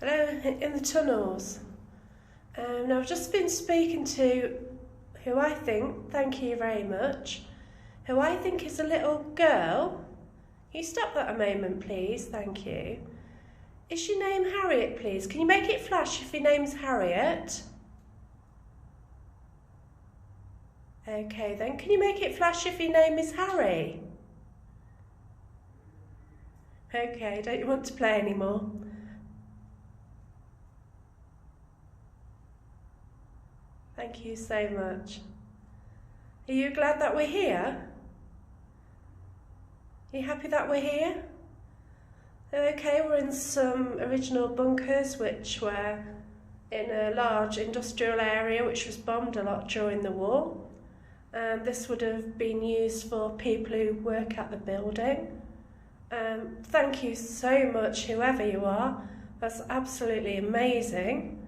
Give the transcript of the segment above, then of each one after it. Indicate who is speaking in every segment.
Speaker 1: Hello, in the tunnels. Now I've just been speaking to who I think, thank you very much, who I think is a little girl. Can you stop that a moment, please? Thank you. Is your name Harriet, please? Can you make it flash if your name's Harriet? Okay then, can you make it flash if your name is Harry? Okay, don't you want to play anymore? Thank you so much. Are you glad that we're here? Are you happy that we're here? Okay, we're in some original bunkers which were in a large industrial area which was bombed a lot during the war. And this would have been used for people who work at the building. Thank you so much, whoever you are. That's absolutely amazing.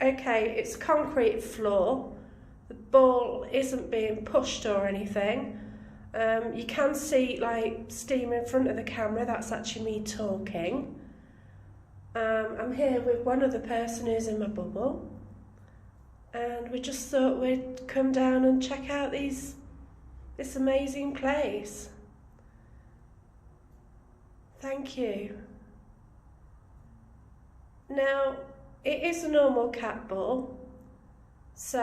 Speaker 1: Okay, it's a concrete floor. The ball isn't being pushed or anything. You can see like steam in front of the camera. That's actually me talking. I'm here with one other person who's in my bubble. And we just thought we'd come down and check out this amazing place. Thank you. Now, it is a normal cat ball, so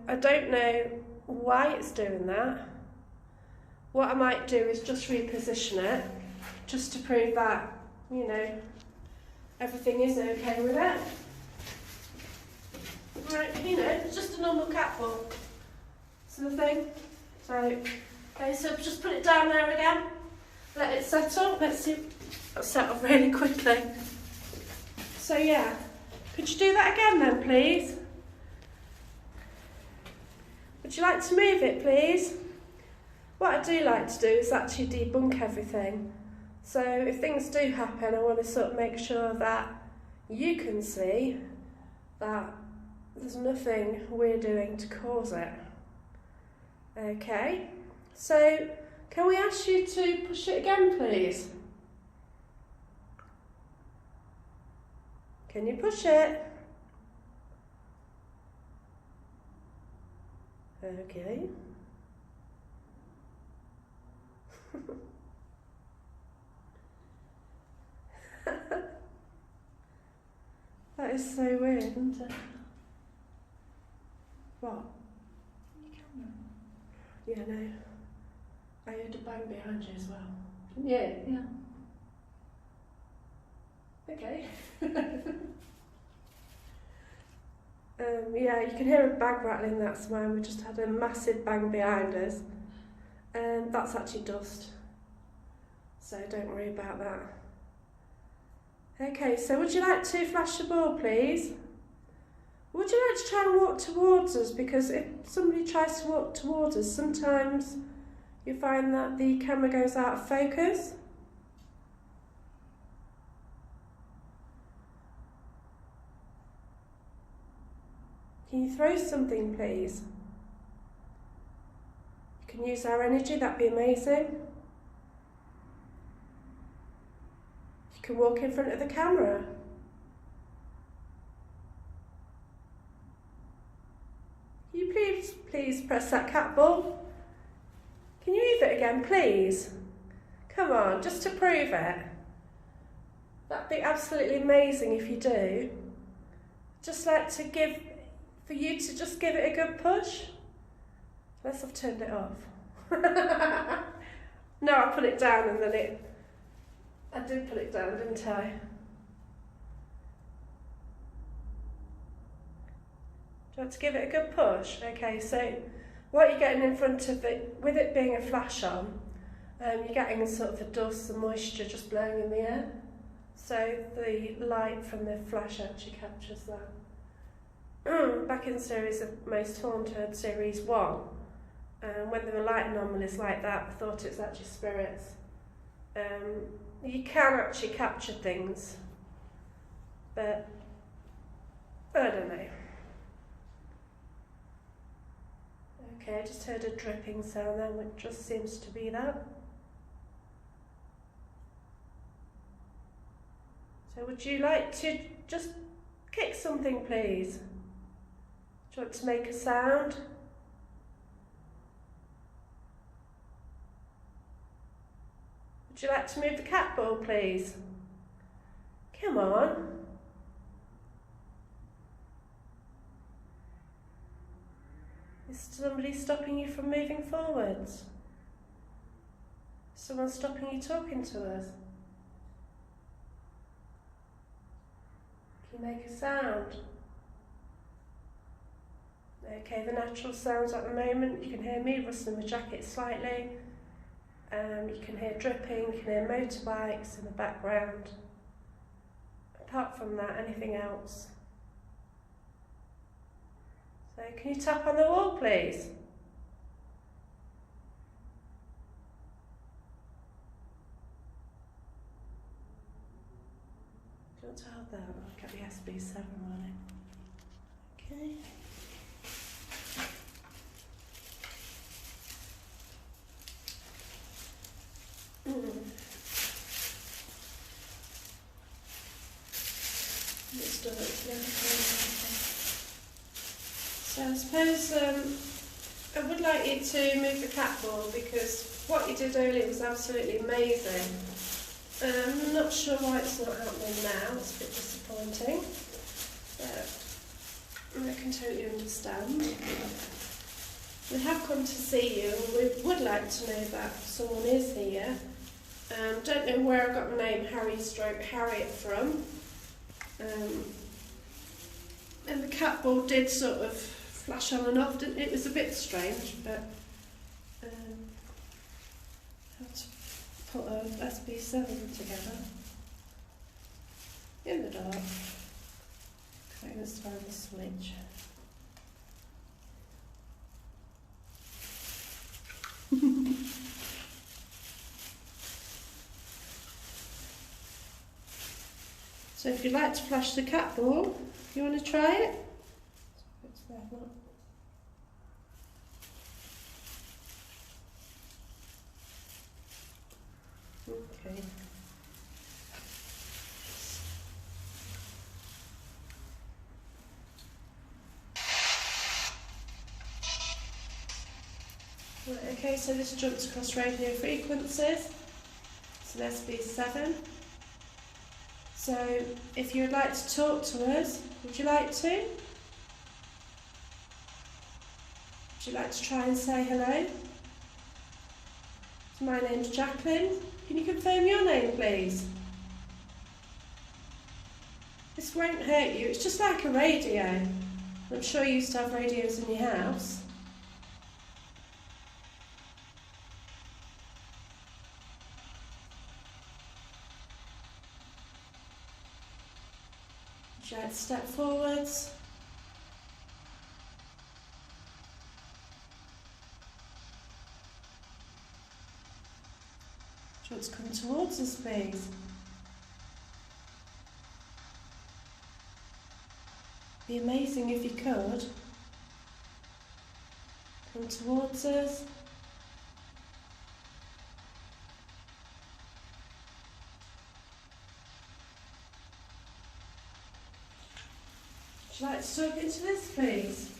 Speaker 1: I don't know why it's doing that. What I might do is just reposition it, just to prove that, you know, everything is okay with it. Right, you know, it's just a normal cat ball sort of thing. So, okay, so just put it down there again, let it settle. Let's see, it'll settle really quickly. So yeah, could you do that again then, please? Would you like to move it, please? What I do like to do is actually debunk everything. So if things do happen, I want to sort of make sure that you can see that there's nothing we're doing to cause it. Okay, so can we ask you to push it again, please? Can you push it? Okay. That is so weird, isn't it? What? Yeah, no. I heard a bang behind you as well. Yeah. Okay. Yeah, you can hear a bag rattling, that's mine. We just had a massive bang behind us. And that's actually dust. So don't worry about that. Okay, so would you like to flash the ball, please? Would you like to try and walk towards us? Because if somebody tries to walk towards us, sometimes you find that the camera goes out of focus. Can you throw something, please? You can use our energy, that'd be amazing. You can walk in front of the camera. Can you please press that cat ball? Can you move it again, please? Come on, just to prove it. That'd be absolutely amazing if you do. Just like for you to just give it a good push. Unless I've turned it off. No, I put it down and then I did put it down, didn't I? Do you want to give it a good push? Okay, so what you're getting in front of it, with it being a flash on, you're getting sort of the dust, the moisture just blowing in the air. So the light from the flash actually captures that. Back in the series of Most Haunted, Series 1, when there were light anomalies like that, I thought it was actually spirits. You can actually capture things, but I don't know. Okay, I just heard a dripping sound then, which just seems to be that. So would you like to just kick something, please? Do you want to make a sound? Would you like to move the cat ball, please? Come on. Is somebody stopping you from moving forwards? Is someone stopping you talking to us? Can you make a sound? Okay, the natural sounds at the moment, you can hear me rustling the jacket slightly. You can hear dripping, you can hear motorbikes in the background. Apart from that, anything else? So can you tap on the wall, please? Do you want to hold that? I'll get the SB7 on it. Okay. Let's do it. So I suppose I would like you to move the cat ball, because what you did earlier was absolutely amazing. I'm not sure why it's not happening now, it's a bit disappointing, but I can totally understand. We have come to see you, and we would like to know that someone is here. Don't know where I got the name Harriet from. And the cat ball did sort of flash on and off, didn't it? It was a bit strange, but I have to put a SB7 together in the dark. Okay, let's find the switch. So if you'd like to flash the cat ball, you want to try it? It's there, look. Okay. Right, okay, so this jumps across radio frequencies. It's an SB7. So if you would like to talk to us, would you like to? Would you like to try and say hello? So my name's Jacqueline. Can you confirm your name, please? This won't hurt you. It's just like a radio. I'm sure you used to have radios in your house. Would you like to step forwards? Do you want to come towards us, please? It'd be amazing if you could. Come towards us. Would you like to talk into this, please?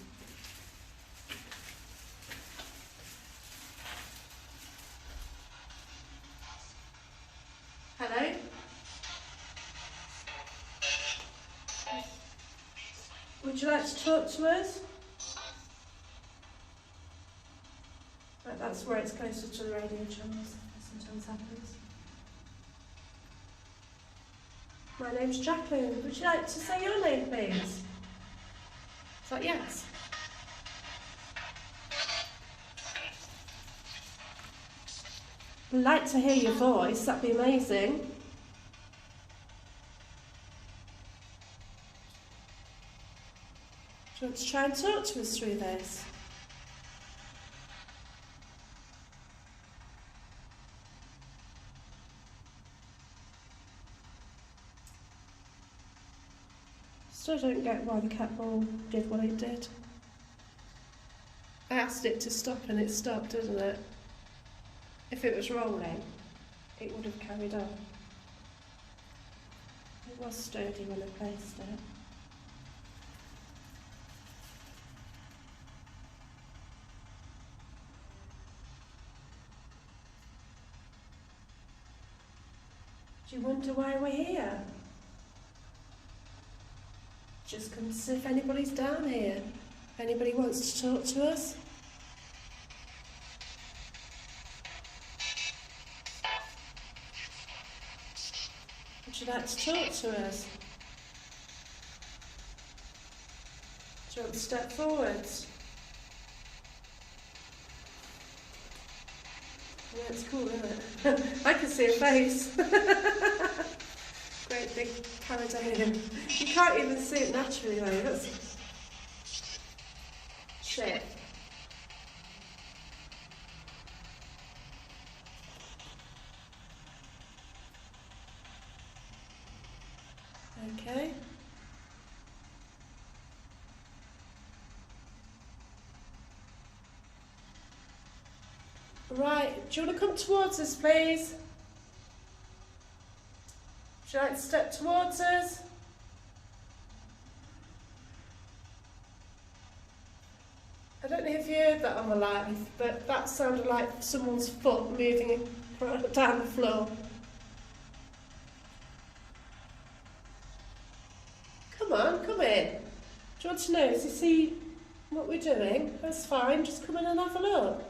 Speaker 1: Hello? Would you like to talk to us? Right, that's where it's closer to the radio channels. That sometimes happens. My name's Jacqueline. Would you like to say your name, please? Is that yes? I'd like to hear your voice. That'd be amazing. Do you want to try and talk to us through this? Still don't get why the cat ball did what it did. I asked it to stop and it stopped, didn't it? If it was rolling, it would have carried on. It was sturdy when I placed it. Do you wonder why we're here? Just come to see if anybody's down here. If anybody wants to talk to us. Would you like to talk to us? Do you want to step forwards? Yeah, it's cool, isn't it? I can see a face. Great big paradisiac. You can't even see it naturally though. That's shit. Okay. Right, do you want to come towards us, please? Would you like to step towards us? I don't know if you heard that on the live, but that sounded like someone's foot moving down the floor. Come on, come in. Do you want to know, does he see what we're doing? That's fine, just come in and have a look.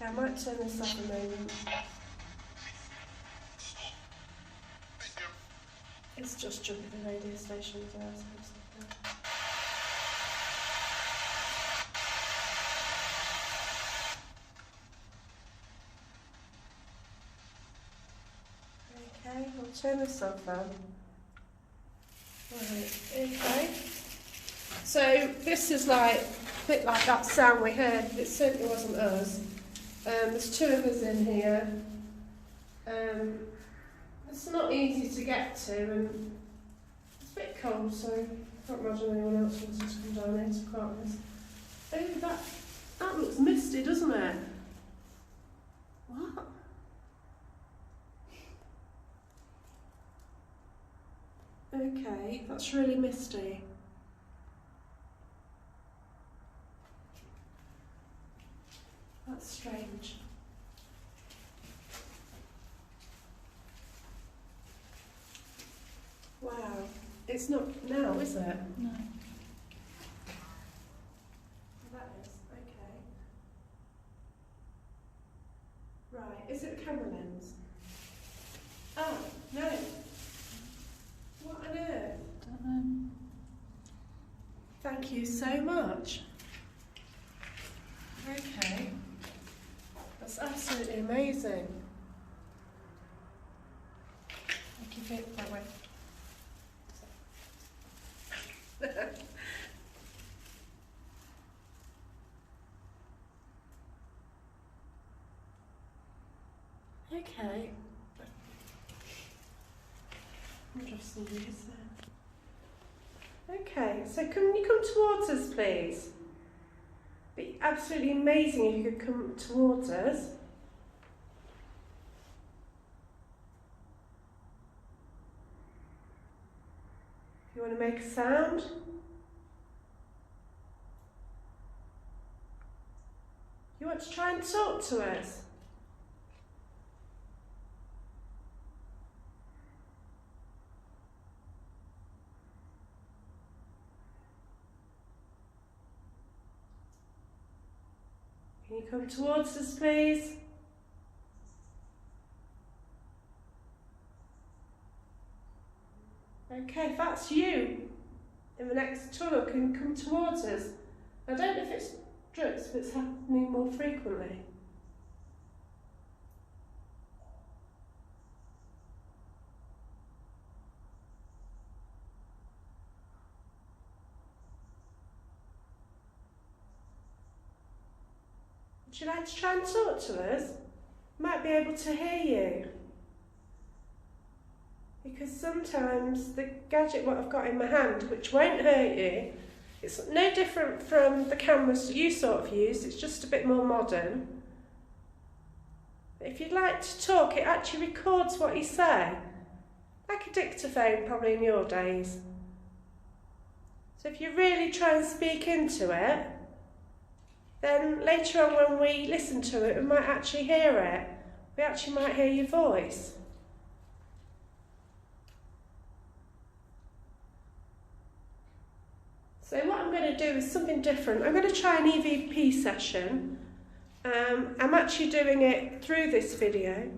Speaker 1: Okay, I might turn this off a moment. It's just jumping the radio station as well. Okay, I'll turn this off then. Right, okay. So this is like a bit like that sound we heard. It certainly wasn't us. There's two of us in here. It's not easy to get to, and it's a bit cold, so I can't imagine anyone else wants to come down here, to be quite honest. Oh, that looks misty, doesn't it? What? Okay, that's really misty. That's strange. Wow, it's not now, is it?
Speaker 2: No.
Speaker 1: That is, okay. Right, is it a camera lens? Ah, no. What on earth?
Speaker 2: Don't know.
Speaker 1: Thank you so much. Okay. That's absolutely amazing. I'll keep it that way. Okay. Interesting news there. Okay, so can you come towards us, please? Be absolutely amazing if you could come towards us. If you want to make a sound. You want to try and talk to us? Can you come towards us, please? Okay, if that's you in the next tunnel, can you come towards us? I don't know if it's drugs, but it's happening more frequently. Would you like to try and talk to us? Might be able to hear you. Because sometimes the gadget what I've got in my hand, which won't hurt you, It's no different from the cameras you sort of use, it's just a bit more modern. If you'd like to talk, it actually records what you say, like a dictaphone probably in your days. So if you really try and speak into it, then later on when we listen to it, we might actually hear it. We actually might hear your voice. So what I'm going to do is something different. I'm going to try an EVP session. I'm actually doing it through this video.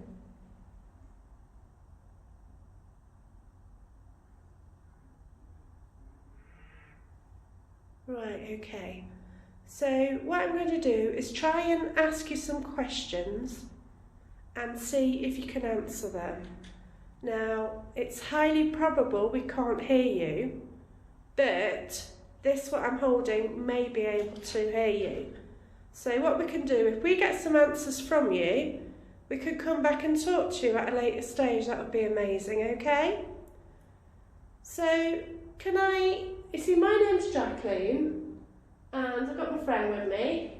Speaker 1: Right, okay. So what I'm going to do is try and ask you some questions and see if you can answer them. Now, it's highly probable we can't hear you, but this, what I'm holding, may be able to hear you. So what we can do, if we get some answers from you, we could come back and talk to you at a later stage. That would be amazing, okay? So, you see, my name's Jacqueline, and I've got my friend with me.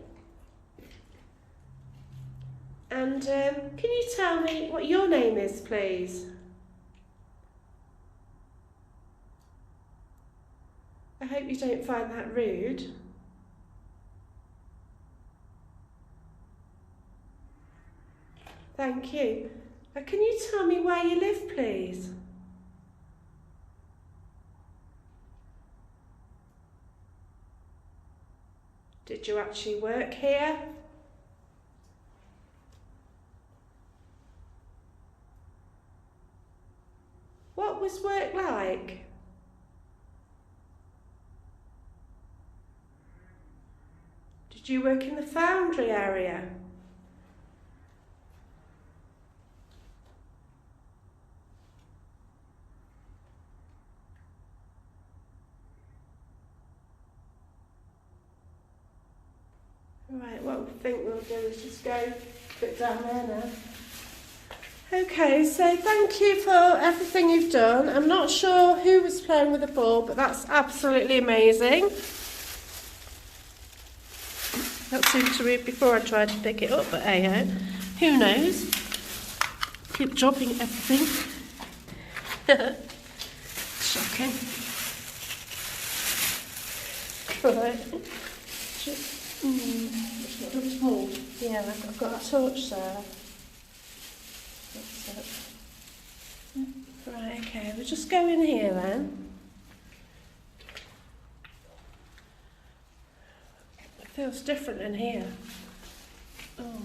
Speaker 1: And can you tell me what your name is, please? I hope you don't find that rude. Thank you. Can you tell me where you live, please? Did you actually work here? What was work like? Did you work in the foundry area? Right, what I think we'll do is just go a bit down there now. Okay, so thank you for everything you've done. I'm not sure who was playing with the ball, but that's absolutely amazing. That seemed to read before I tried to pick it up, but hey-ho, who knows? Keep dropping everything. Shocking. Right. Yeah, I've got a torch there. That's it. Right, okay, we'll just go in here then. It feels different in here. Oh.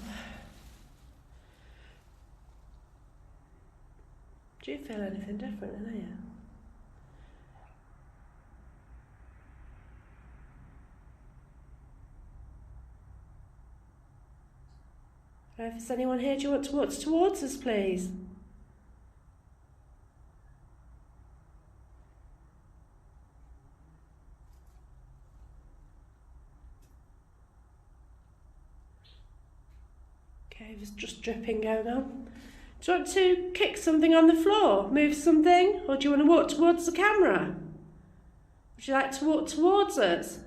Speaker 1: Do you feel anything different in here? If there's anyone here, do you want to walk towards us, please? Okay, there's just dripping going on. Do you want to kick something on the floor, move something, or do you want to walk towards the camera? Would you like to walk towards us?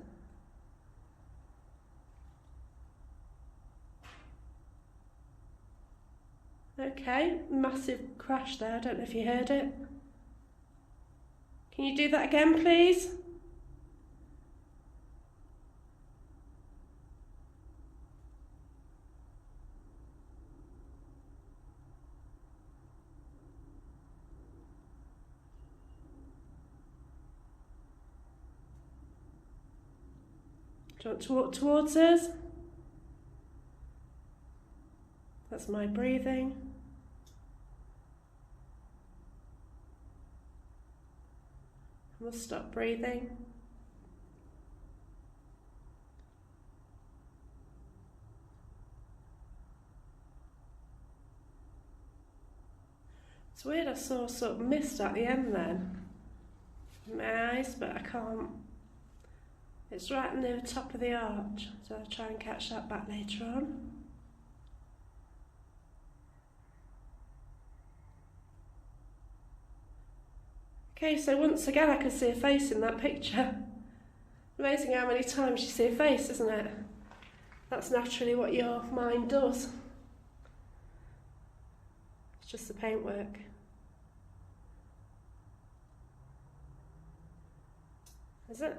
Speaker 1: Okay, massive crash there, I don't know if you heard it. Can you do that again, please? Do you want to walk towards us? That's my breathing. We'll stop breathing. It's weird, I saw sort of mist at the end then in my eyes, but I can't. It's right near the top of the arch, so I'll try and catch that back later on. Okay, so once again I can see a face in that picture. Amazing how many times you see a face, isn't it? That's naturally what your mind does. It's just the paintwork. Is it?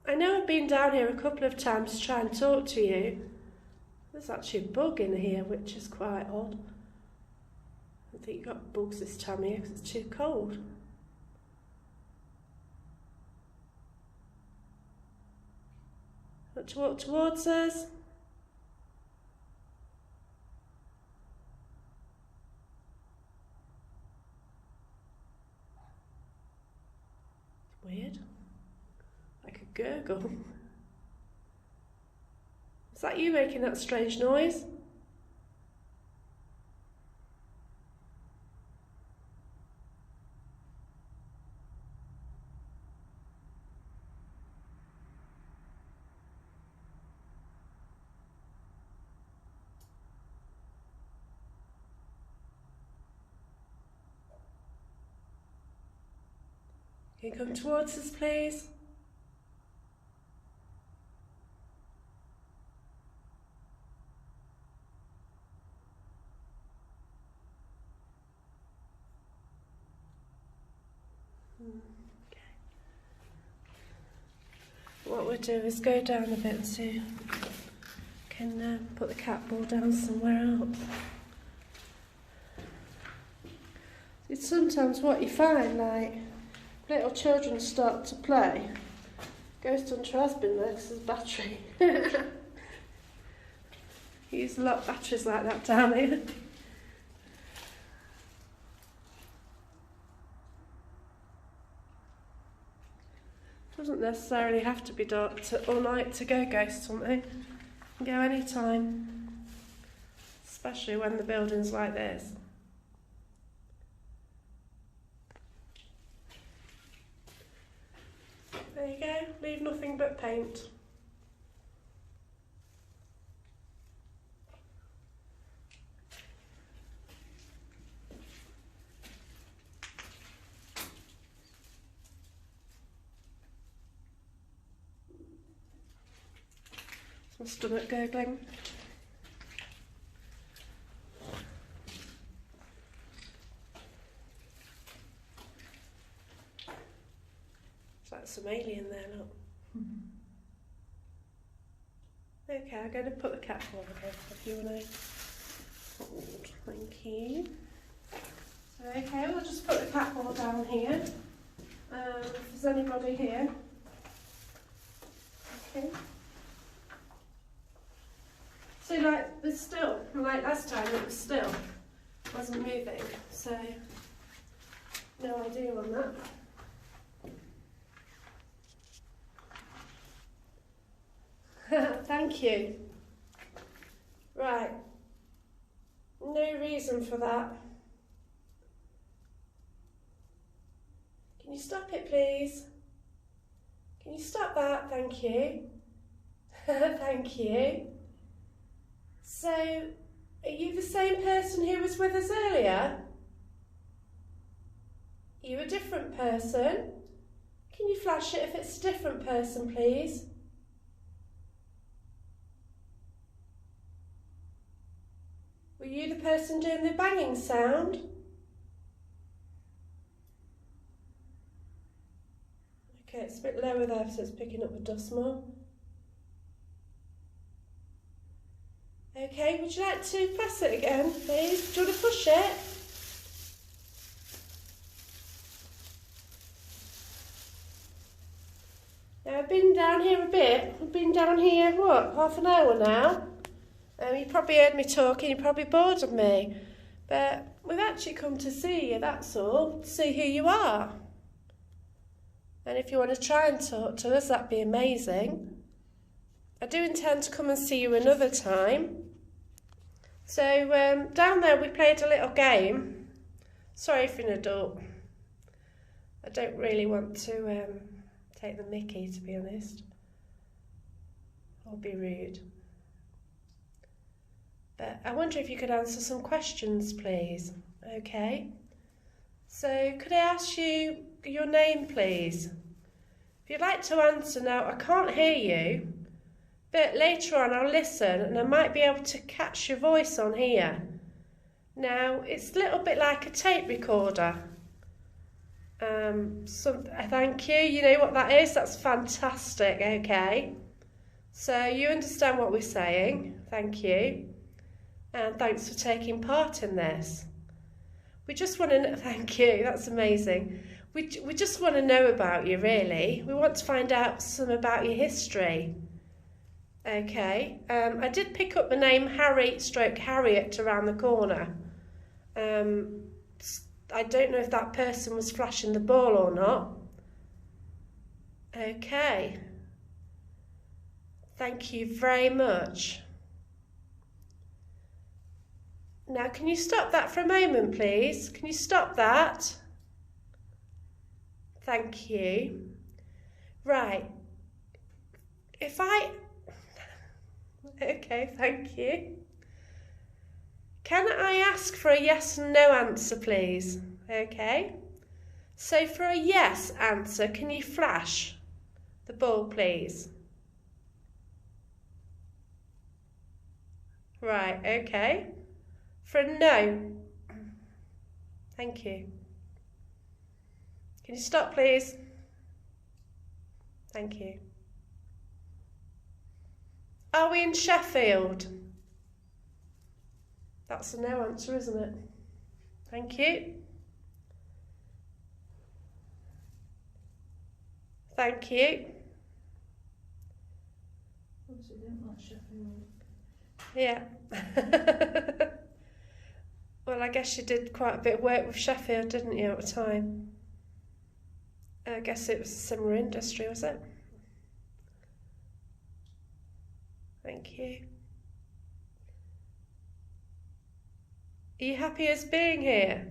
Speaker 1: I know I've been down here a couple of times to try and talk to you. There's actually a bug in here, which is quite odd. I think you've got bugs this time of year because it's too cold. Want to walk towards us? It's weird. Like a gurgle. Is that you making that strange noise? Can you come towards us, please? Okay. What we'll do is go down a bit and see if we can put the cat ball down somewhere else. It's sometimes what you find, like, little children start to play. Ghost Hunter has been there because there's battery. You use a lot of batteries like that down here. Doesn't necessarily have to be dark all night to go ghost hunting. You can go any time, especially when the building's like this. There you go, leave nothing but paint. Is my stomach gurgling? Some alien there, look. Okay, I'm going to put the cat ball again if you want to hold. Thank you. So, okay, we'll just put the cat ball down here. If there's anybody here. Okay. So, like, it's still, like last time it was still, wasn't moving, so no idea on that. Thank you. Right. No reason for that. Can you stop it, please? Can you stop that? Thank you. Thank you. So, are you the same person who was with us earlier? Are you a different person? Can you flash it if it's a different person, please? Were you the person doing the banging sound? Okay, it's a bit lower there, so it's picking up the dust more. Okay, would you like to press it again, please? Do you want to push it? Now, I've been down here a bit. I've been down here, what, half an hour now? You probably heard me talking, you're probably bored of me. But we've actually come to see you, that's all. To see who you are. And if you want to try and talk to us, that'd be amazing. I do intend to come and see you another time. So down there we played a little game. Sorry for an adult. I don't really want to take the mickey, to be honest. Or be rude. But I wonder if you could answer some questions, please. Okay. So could I ask you your name, please? If you'd like to answer now, I can't hear you, but later on I'll listen and I might be able to catch your voice on here. Now, it's a little bit like a tape recorder. Thank you. You know what that is? That's fantastic. Okay. So you understand what we're saying. Thank you. And thanks for taking part in this. We just want to know, thank you. That's amazing. We just want to know about you, really. We want to find out some about your history. Okay. I did pick up the name Harry/Harriet around the corner. I don't know if that person was flashing the ball or not. Okay. Thank you very much. Now, can you stop that for a moment, please? Can you stop that? Thank you. Right. Okay, thank you. Can I ask for a yes and no answer, please? Okay. So for a yes answer, can you flash the ball, please? Right, okay. For a no, thank you. Can you stop, please? Thank you. Are we in Sheffield? That's a no answer, isn't it? Thank you. Thank you.
Speaker 2: Obviously, don't like Sheffield.
Speaker 1: Yeah. Well, I guess you did quite a bit of work with Sheffield, didn't you, at the time? I guess it was a similar industry, was it? Thank you. Are you happy as being here?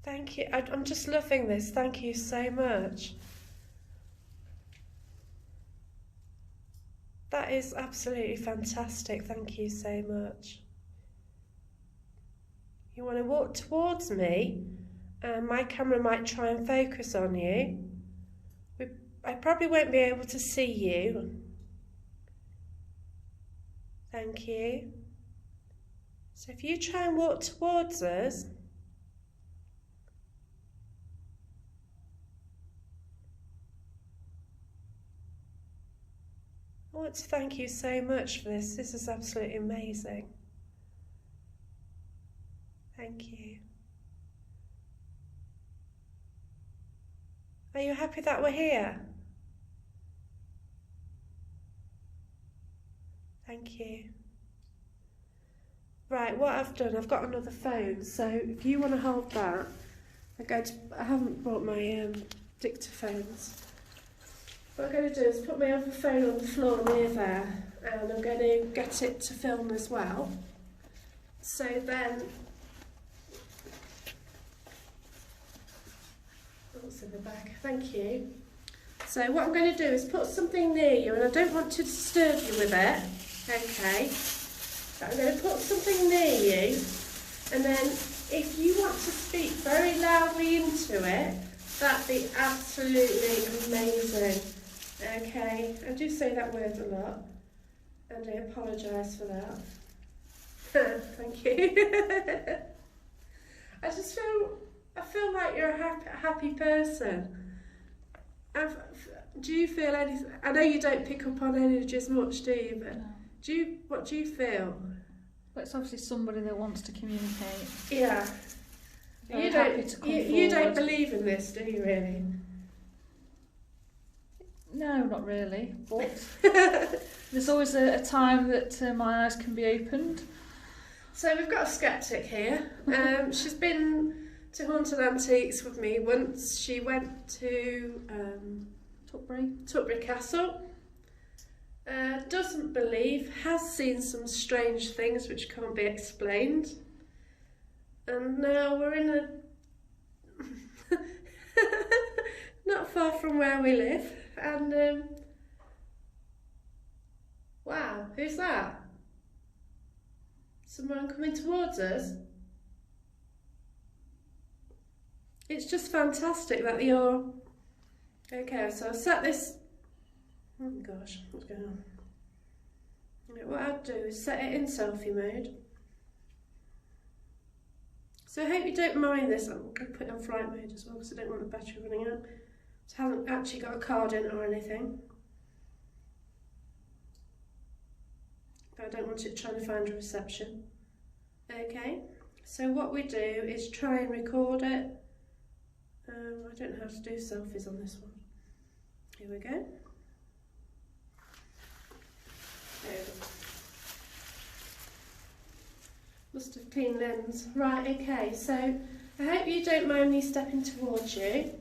Speaker 1: Thank you. I'm just loving this. Thank you so much. That is absolutely fantastic. Thank you so much. You want to walk towards me, and my camera might try and focus on you. I probably won't be able to see you. Thank you. So if you try and walk towards us, I want to thank you so much for this. This is absolutely amazing. Thank you. Are you happy that we're here? Thank you. Right, what I've done, I've got another phone, so if you want to hold that, I haven't brought my dictaphones. What I'm going to do is put my other phone on the floor near there, and I'm going to get it to film as well. So then, what's in the bag? Thank you. So what I'm going to do is put something near you, and I don't want to disturb you with it, okay? But I'm going to put something near you, and then if you want to speak very loudly into it, that'd be absolutely amazing. Okay, I do say that word a lot, and I apologise for that. Thank you. I feel like you're a happy person. Do you feel anything? I know you don't pick up on energies much, do you? But
Speaker 2: No.
Speaker 1: What do you feel?
Speaker 2: Well, it's obviously somebody that wants to communicate.
Speaker 1: Yeah.
Speaker 2: Very happy to come
Speaker 1: You don't
Speaker 2: forward.
Speaker 1: believe in this, do you really?
Speaker 2: No, not really. But there's always a time that my eyes can be opened.
Speaker 1: So we've got a sceptic here. She's been to Haunted Antiques with me once. She went to Tutbury Castle. Doesn't believe, has seen some strange things which can't be explained. And now we're in a not far from where we live, and wow, who's that? Someone coming towards us? It's just fantastic that you're... Okay, so I'll set this... Oh gosh, what's going on? Okay, what I'll do is set it in selfie mode. So I hope you don't mind this. I'm going to put it on flight mode as well because I don't want the battery running out. So I haven't actually got a card in it or anything. But I don't want it trying to find a reception. Okay, so what we do is try and record it. I don't know how to do selfies on this one. Here we go. There we go. Must have clean lens. Right, okay, so I hope you don't mind me stepping towards you.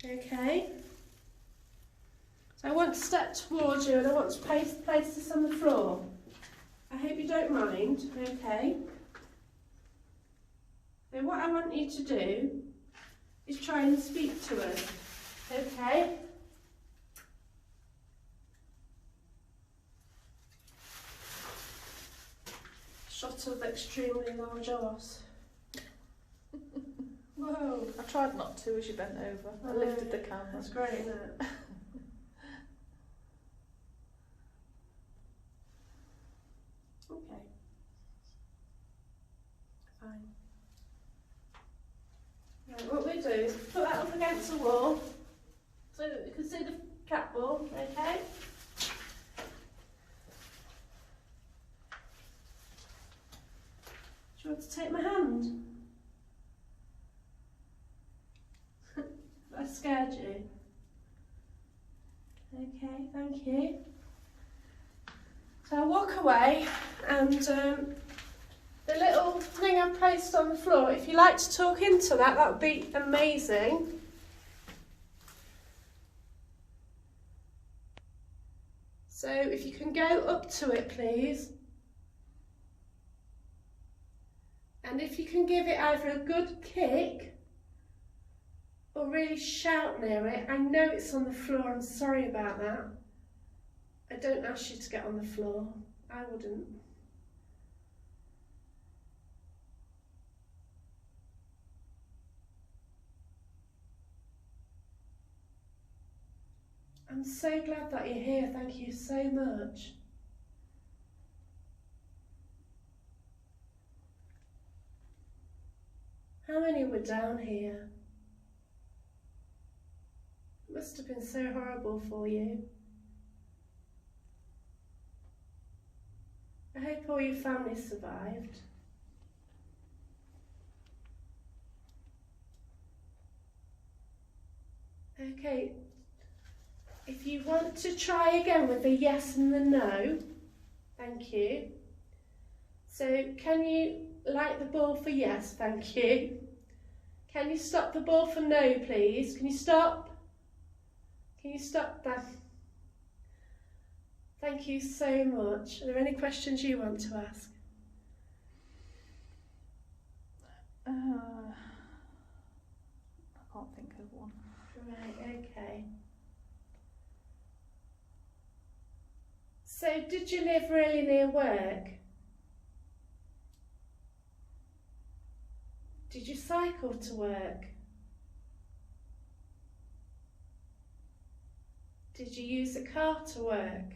Speaker 1: Okay. So I want to step towards you and I want to place this on the floor. I hope you don't mind, okay. Now what I want you to do is try and speak to us, okay. Shot of extremely large arse. Whoa.
Speaker 2: I tried not to as you bent over. I lifted the camera.
Speaker 1: That's great, isn't it? Okay. Fine. Right, what we do is put that up against the wall so that we can see the cat ball, okay? Do you want to take my hand? I scared you. Okay, thank you. So I'll walk away and the little thing I placed on the floor, if you like to talk into that, that would be amazing. So if you can go up to it, please. And if you can give it either a good kick or really shout near it. I know it's on the floor, I'm sorry about that. I don't ask you to get on the floor. I wouldn't. I'm so glad that you're here, thank you so much. How many were down here? It must have been so horrible for you. I hope all your family survived. Okay, if you want to try again with the yes and the no, thank you. So can you light the ball for yes, thank you. Can you stop the ball for no, please? Can you stop? Can you stop that? Thank you so much. Are there any questions you want to ask?
Speaker 2: I can't think of one.
Speaker 1: Right, okay. So, did you live really near work? Did you cycle to work? Did you use a car to work?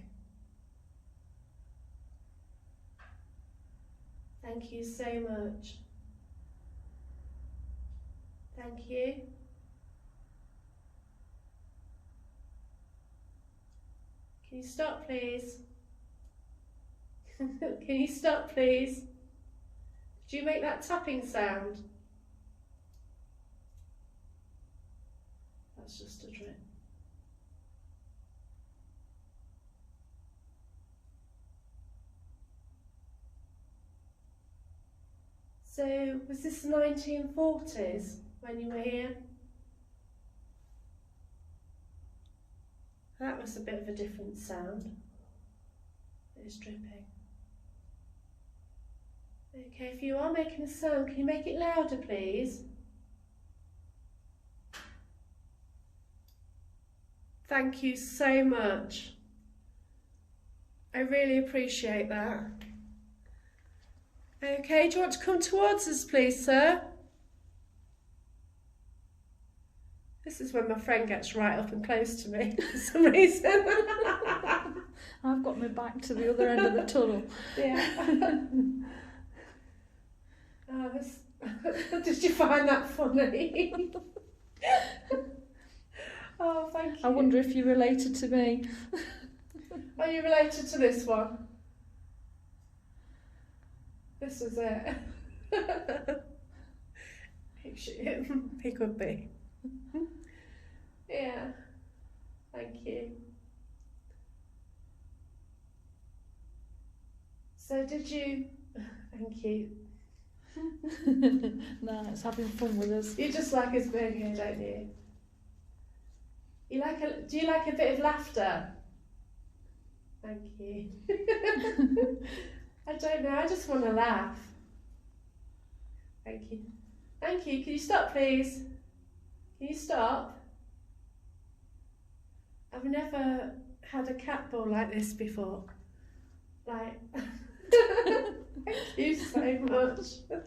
Speaker 1: Thank you so much. Thank you. Can you stop, please? Can you stop, please? Did you make that tapping sound? That's just a trick. So, was this the 1940s when you were here? That was a bit of a different sound. It is dripping. Okay, if you are making a sound, can you make it louder, please? Thank you so much. I really appreciate that. Okay, do you want to come towards us, please, sir? This is when my friend gets right up and close to me for some reason.
Speaker 2: I've got my back to the other end of the tunnel.
Speaker 1: Yeah. Oh, did you find that funny? Oh, thank you.
Speaker 2: I wonder if you're related to me.
Speaker 1: Are you related to this one? This is it. He could be. Yeah. Thank you. So did you... Thank you.
Speaker 2: No, it's having fun with us.
Speaker 1: You just like us being here, don't you? Do you like a bit of laughter? Thank you. I don't know, I just want to laugh. Thank you. Thank you. Can you stop, please? Can you stop? I've never had a cat ball like this before. Like, thank you so much.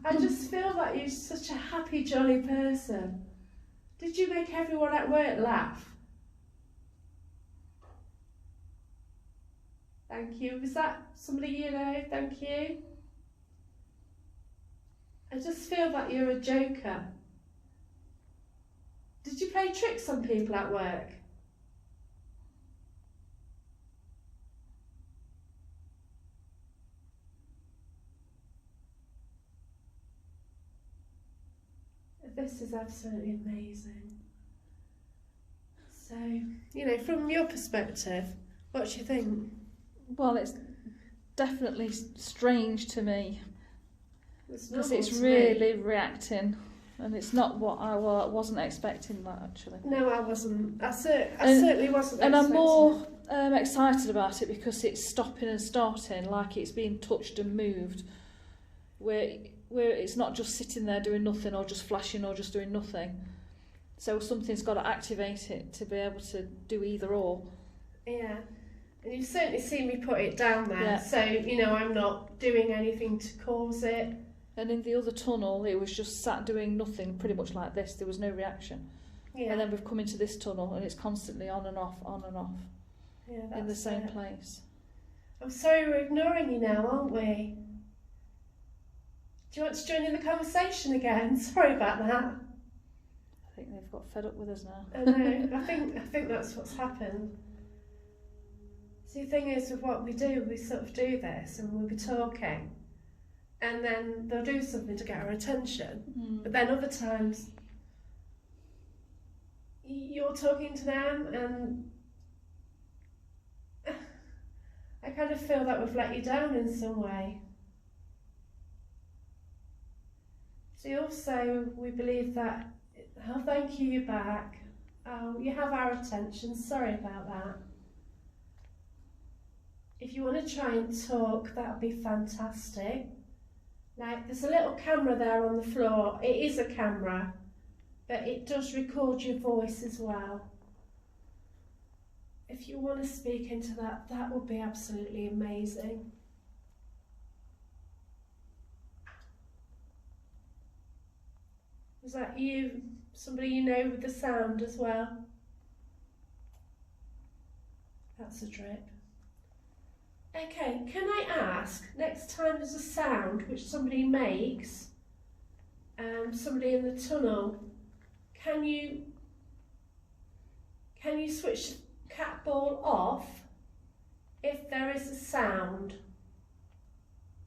Speaker 1: I just feel like you're such a happy, jolly person. Did you make everyone at work laugh? Thank you. Was that somebody you know? Thank you. I just feel like you're a joker. Did you play tricks on people at work? This is absolutely amazing. So, you know, from your perspective, what do you think?
Speaker 2: Well, it's definitely strange to me. Because it's
Speaker 1: normal to
Speaker 2: really
Speaker 1: me.
Speaker 2: reacting, and it's not what I wasn't expecting that actually.
Speaker 1: No, I wasn't. I certainly wasn't.
Speaker 2: And I'm
Speaker 1: expecting
Speaker 2: more
Speaker 1: it.
Speaker 2: excited about it because it's stopping and starting, like it's being touched and moved, where it's not just sitting there doing nothing or just flashing or just doing nothing. So something's got to activate it to be able to do either or.
Speaker 1: Yeah. And you've certainly seen me put it down there.
Speaker 2: Yeah.
Speaker 1: So, you know, I'm not doing anything to cause it.
Speaker 2: And in the other tunnel, it was just sat doing nothing, pretty much like this. There was no reaction.
Speaker 1: Yeah.
Speaker 2: And then we've come into this tunnel, and it's constantly on and off,
Speaker 1: Yeah,
Speaker 2: in the same
Speaker 1: it.
Speaker 2: place.
Speaker 1: I'm sorry we're ignoring you now, aren't we? Do you want to join in the conversation again? Sorry about that.
Speaker 2: I think they've got fed up with us now.
Speaker 1: I know. I think that's what's happened. See, the thing is, with what we do, we sort of do this, and we'll be talking, and then they'll do something to get our attention. But then other times, you're talking to them, and I kind of feel that we've let you down in some way. See, also, we believe that, oh, thank you, you're back. Oh, you have our attention. Sorry about that. If you want to try and talk, that would be fantastic. Like, there's a little camera there on the floor. It is a camera, but it does record your voice as well. If you want to speak into that, that would be absolutely amazing. Was that you, somebody you know with the sound as well? That's a drip. Okay, can I ask, next time there's a sound which somebody makes, somebody in the tunnel, can you switch the cat ball off if there is a sound,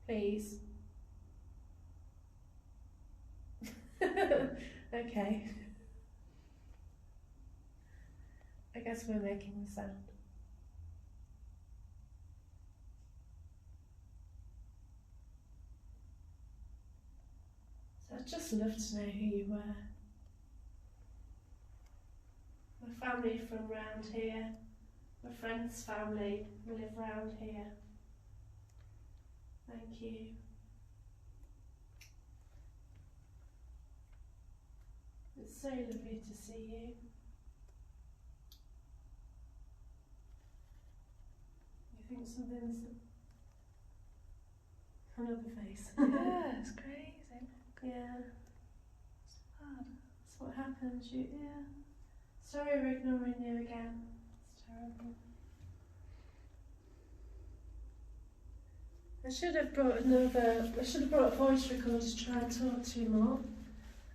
Speaker 1: please? Okay. I guess we're making the sound. So I'd just love to know who you were. My family from round here, my friend's family live round here. Thank you. It's so lovely to see you. You think something's another face?
Speaker 2: Yeah, it's crazy.
Speaker 1: Yeah.
Speaker 2: It's mad.
Speaker 1: That's what happens. Yeah. Sorry, we're ignoring you again. It's terrible. I should have brought a voice recorder to try and talk to you more.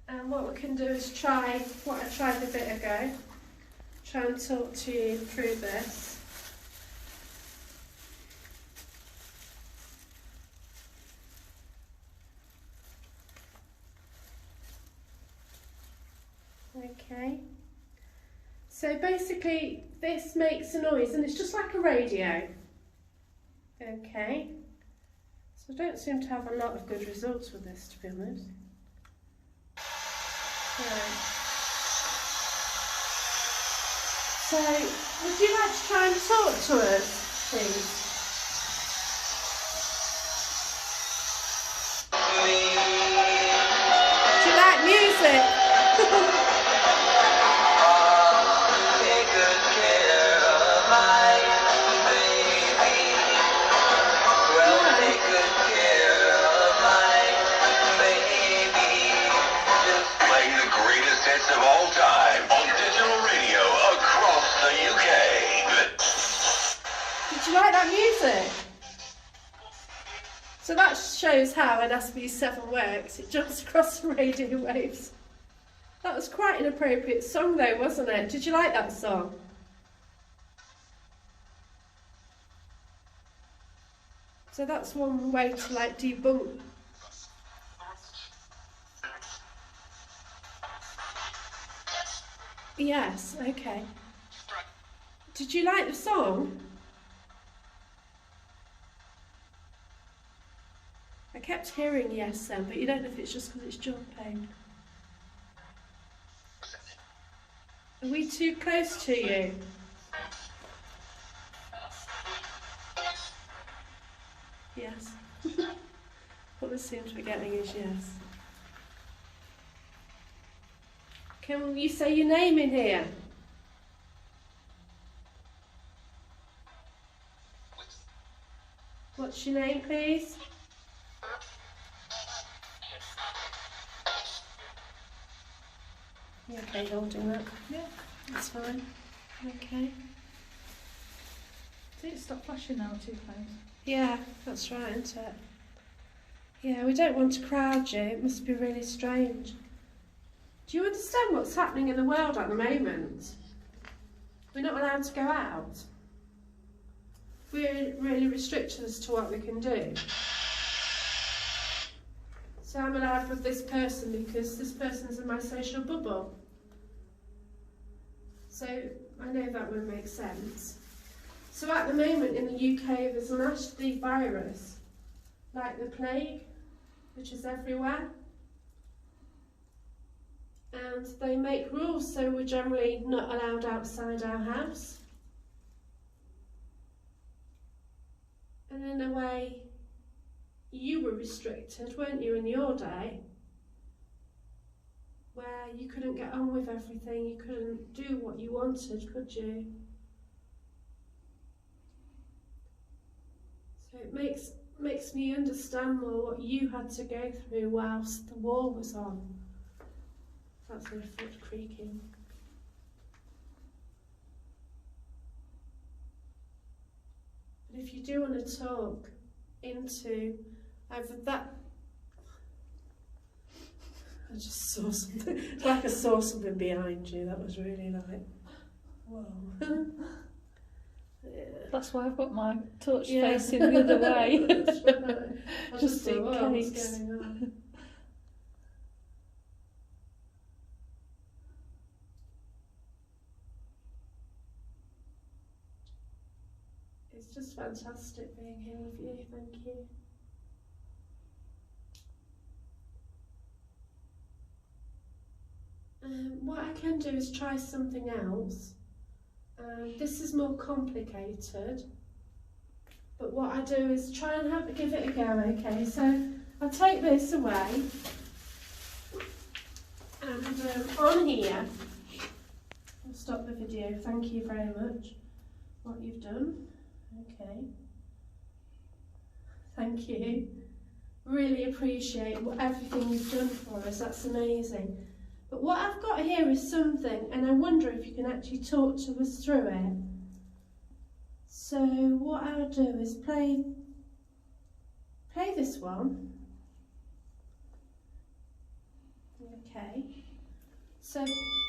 Speaker 1: And what we can do is try what I tried a bit ago. Try and talk to you through this. Okay. So basically this makes a noise and it's just like a radio. Okay. So I don't seem to have a lot of good results with this, to be honest. Right. So, would you like to try and talk to us, please? Do you like music?
Speaker 3: Of all time on digital radio across the UK.
Speaker 1: Did you like that music? So that shows how an SB7 works. It jumps across the radio waves. That was quite an appropriate song though, wasn't it? Did you like that song? So that's one way to like debunk. Yes, okay. Did you like the song? I kept hearing yes then, but you don't know if it's just because it's jumping. Are we too close to you? Yes. What we seem to be getting is yes. Can you say your name in here? What's your name, please? You okay holding that?
Speaker 2: Yeah.
Speaker 1: That's fine. Okay.
Speaker 2: See, it stopped flashing now too close.
Speaker 1: Yeah, that's right, isn't it? Yeah, we don't want to crowd you. It must be really strange. Do you understand what's happening in the world at the moment? We're not allowed to go out. We're really restricted as to what we can do. So I'm allowed with this person because this person's in my social bubble. So I know that would make sense. So at the moment in the UK there's a nasty virus, like the plague, which is everywhere. And they make rules so we're generally not allowed outside our house. And in a way, you were restricted, weren't you, in your day? Where you couldn't get on with everything, you couldn't do what you wanted, could you? So it makes me understand more what you had to go through whilst the war was on. That's my foot creaking. But if you do want to talk into either that, I just saw something, it's like I saw something behind you, that was really like, whoa. Yeah.
Speaker 2: That's why I've got my touch facing the other way.
Speaker 1: That's right. I
Speaker 2: Just
Speaker 1: thought,
Speaker 2: in
Speaker 1: "Whoa,
Speaker 2: case."
Speaker 1: what's going on? It's just fantastic being here with you, thank you. What I can do is try something else. This is more complicated, but what I do is try and give it a go, okay? So I'll take this away, and on here, I'll stop the video, thank you very much, what you've done, okay, thank you, really appreciate everything you've done for us, that's amazing. But what I've got here is something, and I wonder if you can actually talk to us through it. So what I'll do is play this one. Okay. So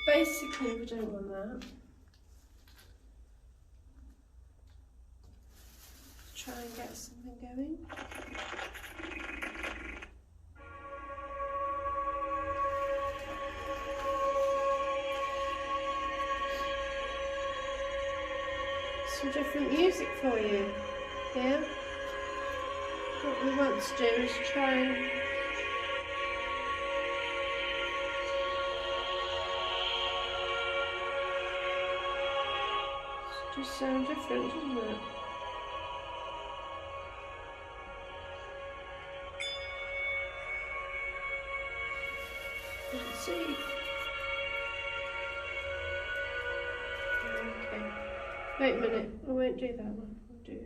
Speaker 1: basically we don't want that. Try and get something going. Some different music for you, yeah? What we want to do is try and it does sound different, doesn't it? Let's see. Okay. Wait a minute, I won't do that one. I'll do...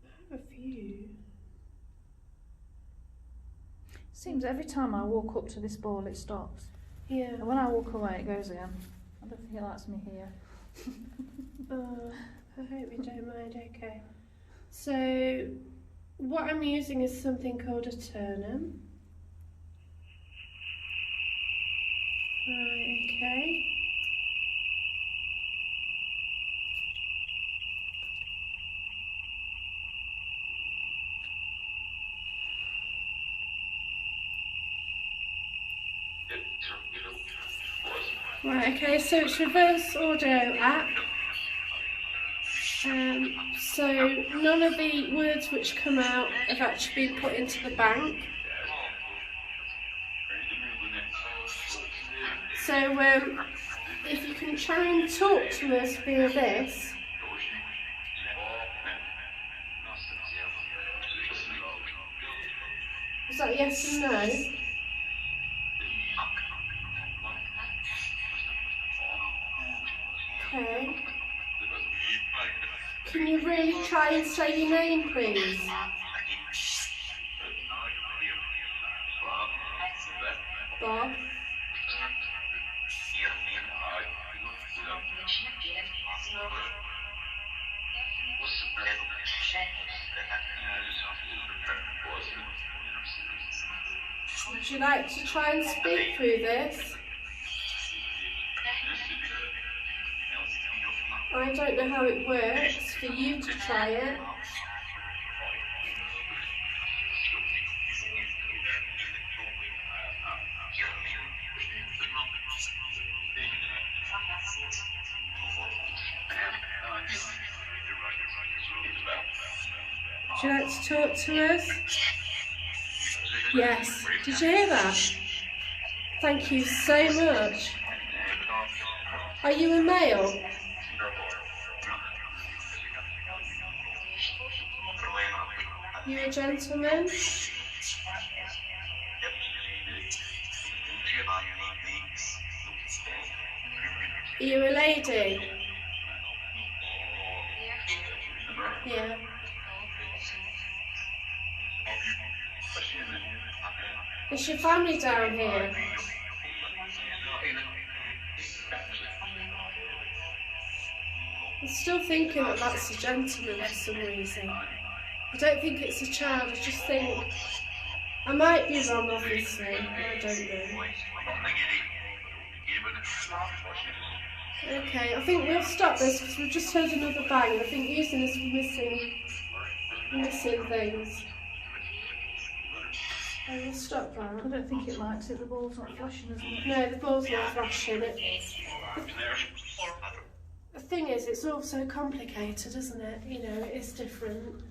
Speaker 1: I have a few.
Speaker 2: Seems every time I walk up to this ball it stops.
Speaker 1: Yeah.
Speaker 2: And when I walk away it goes again. I don't think it likes me here.
Speaker 1: Oh, I hope you don't mind, okay. So, what I'm using is something called a turnum. Right, okay. Right, okay, so it's reverse audio app. So none of the words which come out have actually been put into the bank. So if you can try and talk to us via this. Is that yes and no? Okay. Can you really try and say your name, please? Bob. Would you like to try and speak through this? I don't know how it works for you to try it. Would you like to talk to us? Yes. Did you hear that? Thank you so much. Are you a male? You a gentleman? Are you a lady? Yeah. Is your family down here? I'm still thinking that that's a gentleman for some reason. I don't think it's a child, I just think... I might be wrong, obviously, I don't know. Okay, I think we'll stop this because we've just heard another bang. I think using this for missing things. I will stop that.
Speaker 2: I don't think it likes it, the ball's not flashing, isn't it?
Speaker 1: No, the ball's not flashing. The thing is, it's all so complicated, isn't it? You know, it is different.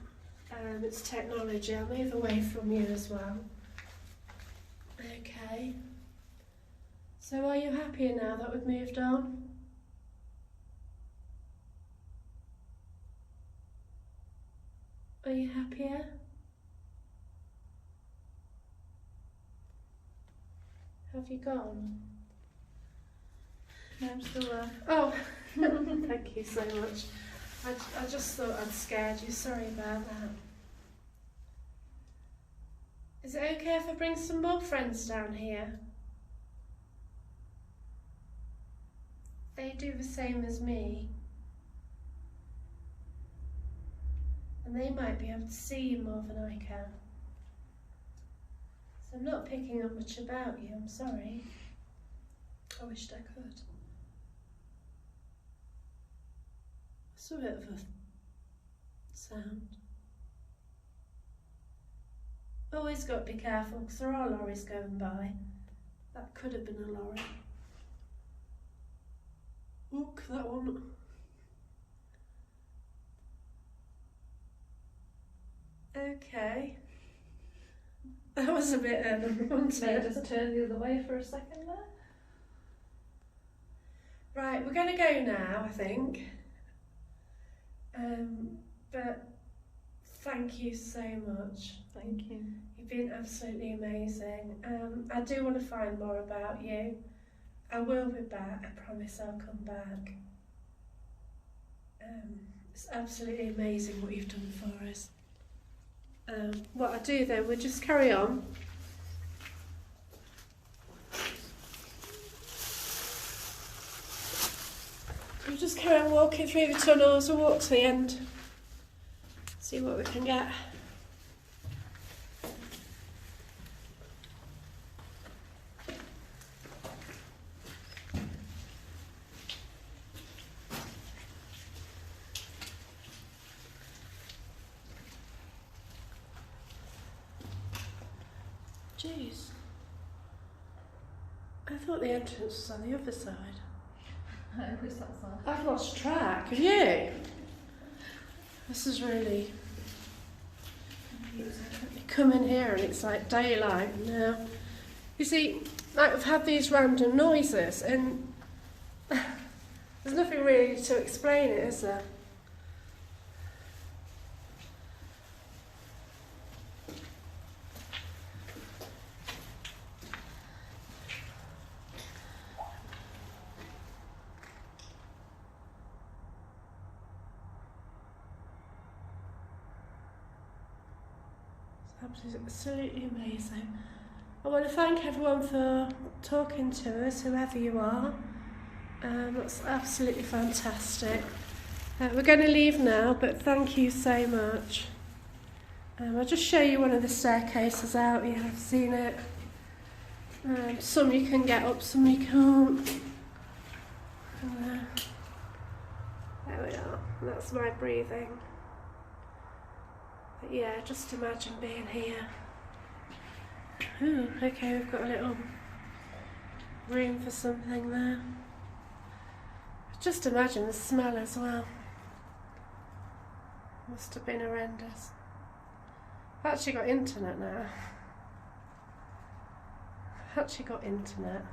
Speaker 1: It's technology. I'll move away from you as well. Okay. So are you happier now that we've moved on? Are you happier? Have you gone?
Speaker 2: No, I'm still there.
Speaker 1: Oh, thank you so much. I just thought I'd scared you. Sorry about that. Is it okay if I bring some more friends down here? they do the same as me. And they might be able to see you more than I can. So I'm not picking up much about you, I'm sorry. I wished I could. It's a bit of a sound. Always got to be careful because there are lorries going by. That could have been a lorry. Look, that one. Okay. That was a bit wasn't
Speaker 2: May I
Speaker 1: it?
Speaker 2: just turn the other way for a second there?
Speaker 1: Right, we're going to go now, I think. But thank you so much.
Speaker 2: Thank you.
Speaker 1: You've been absolutely amazing. I do want to find more about you. I will be back. I promise I'll come back. It's absolutely amazing what you've done for us. What I do then, we'll just carry on. We'll just carry on walking through the tunnels. We'll walk to the end. See what we can get. Jeez. I thought the entrance was on the other side.
Speaker 2: Who's that side?
Speaker 1: I've lost track. Have you? This is really... You come in here and it's like daylight now. You see, like we've had these random noises and there's nothing really to explain it, is there? Absolutely amazing. I want to thank everyone for talking to us, whoever you are. That's absolutely fantastic. We're going to leave now, but thank you so much. I'll just show you one of the staircases out. Yeah, I've seen it. Some you can get up, some you can't. There we are. That's my breathing. But yeah, just imagine being here. Ooh, okay, we've got a little room for something there. Just imagine the smell as well. Must have been horrendous. I've actually got internet now. I've actually got internet.